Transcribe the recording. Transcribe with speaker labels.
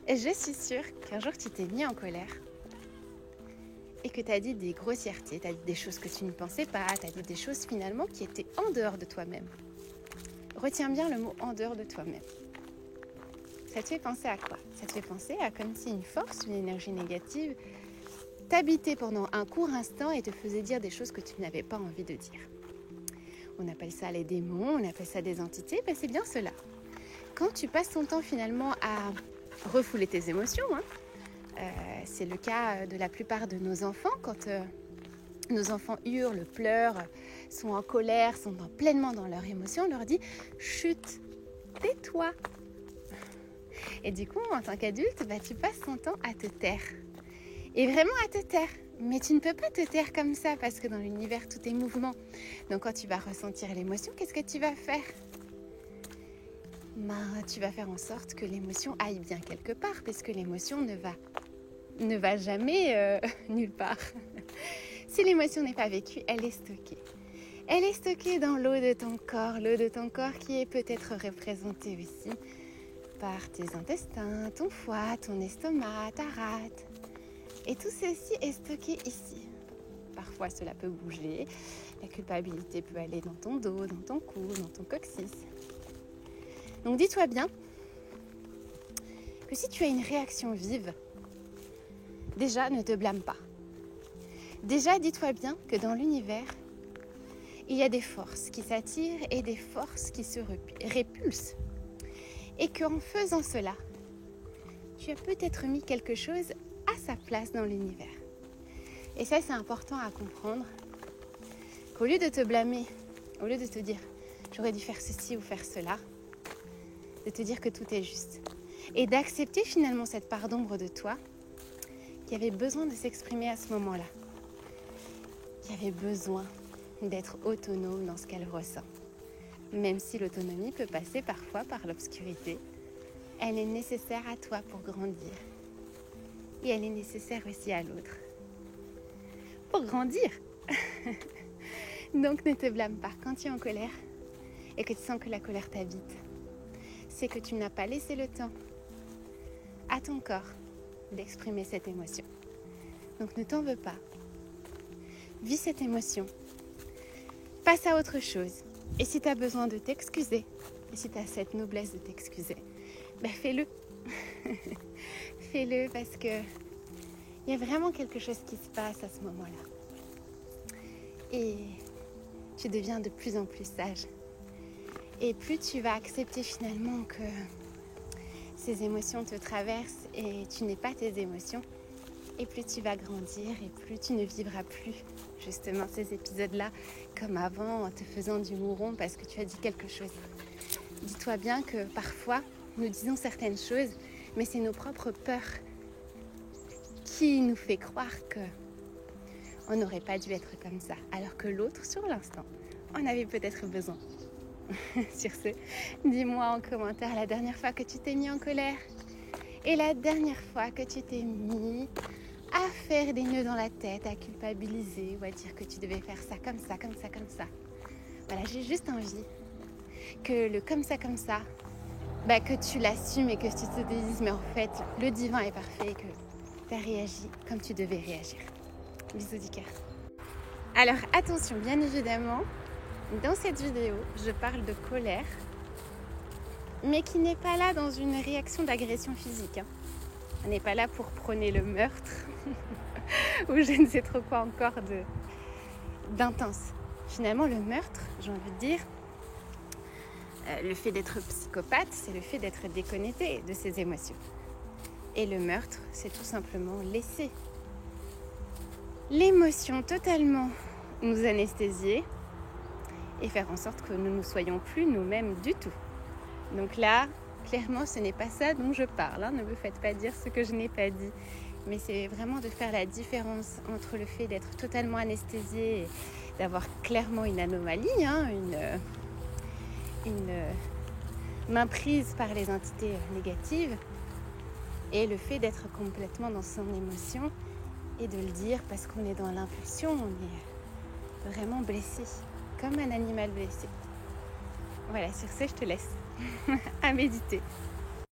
Speaker 1: Je suis sûre qu'un jour tu t'es mis en colère et que tu as dit des grossièretés, tu as dit des choses que tu ne pensais pas, tu as dit des choses finalement qui étaient en dehors de toi-même. Retiens bien le mot « en dehors de toi-même ». Ça te fait penser à quoi? Ça te fait penser à comme si une force, une énergie négative t'habitait pendant un court instant et te faisait dire des choses que tu n'avais pas envie de dire. On appelle ça les démons, on appelle ça des entités, ben c'est bien cela. Quand tu passes ton temps finalement à refouler tes émotions, c'est le cas de la plupart de nos enfants, quand nos enfants hurlent, pleurent, sont en colère, sont pleinement dans leurs émotions, on leur dit « chut, tais-toi ». Et du coup, en tant qu'adulte, tu passes ton temps à te taire. Et vraiment à te taire. Mais tu ne peux pas te taire comme ça parce que dans l'univers, tout est mouvement. Donc quand tu vas ressentir l'émotion, qu'est-ce que tu vas faire? Tu vas faire en sorte que l'émotion aille bien quelque part parce que l'émotion ne va jamais nulle part. Si l'émotion n'est pas vécue, elle est stockée. Elle est stockée dans l'eau de ton corps qui est peut-être représenté aussi par tes intestins, ton foie, ton estomac, ta rate. Et tout ceci est stocké ici. Parfois, cela peut bouger. La culpabilité peut aller dans ton dos, dans ton cou, dans ton coccyx. Donc, dis-toi bien que si tu as une réaction vive, déjà, ne te blâme pas. Déjà, dis-toi bien que dans l'univers, il y a des forces qui s'attirent et des forces qui se répulsent. Et qu'en faisant cela, tu as peut-être mis quelque chose à sa place dans l'univers. Et ça, c'est important à comprendre, qu'au lieu de te blâmer, au lieu de te dire « j'aurais dû faire ceci ou faire cela », de te dire que tout est juste. Et d'accepter finalement cette part d'ombre de toi qui avait besoin de s'exprimer à ce moment-là. Qui avait besoin d'être autonome dans ce qu'elle ressent. Même si l'autonomie peut passer parfois par l'obscurité, elle est nécessaire à toi pour grandir. Et elle est nécessaire aussi à l'autre. Pour grandir. Donc ne te blâme pas. Quand tu es en colère et que tu sens que la colère t'habite, c'est que tu n'as pas laissé le temps à ton corps d'exprimer cette émotion. Donc ne t'en veux pas. Vis cette émotion. Passe à autre chose. Et si tu as besoin de t'excuser, et si tu as cette noblesse de t'excuser, fais-le. Fais-le parce que il y a vraiment quelque chose qui se passe à ce moment-là. Et tu deviens de plus en plus sage. Et plus tu vas accepter finalement que ces émotions te traversent et tu n'es pas tes émotions, et plus tu vas grandir et plus tu ne vivras plus justement ces épisodes-là comme avant en te faisant du mouron parce que tu as dit quelque chose. Dis-toi bien que parfois nous disons certaines choses, mais c'est nos propres peurs qui nous fait croire qu'on n'aurait pas dû être comme ça, alors que l'autre, sur l'instant, en avait peut-être besoin. Sur ce, dis-moi en commentaire la dernière fois que tu t'es mis en colère et la dernière fois que tu t'es mis à faire des nœuds dans la tête, à culpabiliser ou à dire que tu devais faire ça, comme ça, comme ça, comme ça. Voilà, j'ai juste envie que le comme ça, que tu l'assumes et que tu te dises, mais en fait, le divin est parfait et que tu as réagi comme tu devais réagir. Bisous du cœur. Alors attention, bien évidemment, dans cette vidéo, je parle de colère, mais qui n'est pas là dans une réaction d'agression physique. On n'est pas là pour prôner le meurtre ou je ne sais trop quoi encore d'intense. Finalement, le meurtre, j'ai envie de dire, le fait d'être psychopathe, c'est le fait d'être déconnecté de ses émotions. Et le meurtre, c'est tout simplement laisser l'émotion totalement nous anesthésier et faire en sorte que nous ne soyons plus nous-mêmes du tout. Donc là, clairement, ce n'est pas ça dont je parle. Ne me faites pas dire ce que je n'ai pas dit. Mais c'est vraiment de faire la différence entre le fait d'être totalement anesthésié et d'avoir clairement une anomalie, une main prise par les entités négatives, et le fait d'être complètement dans son émotion et de le dire parce qu'on est dans l'impulsion, on est vraiment blessé, comme un animal blessé. Voilà, sur ce, je te laisse à méditer.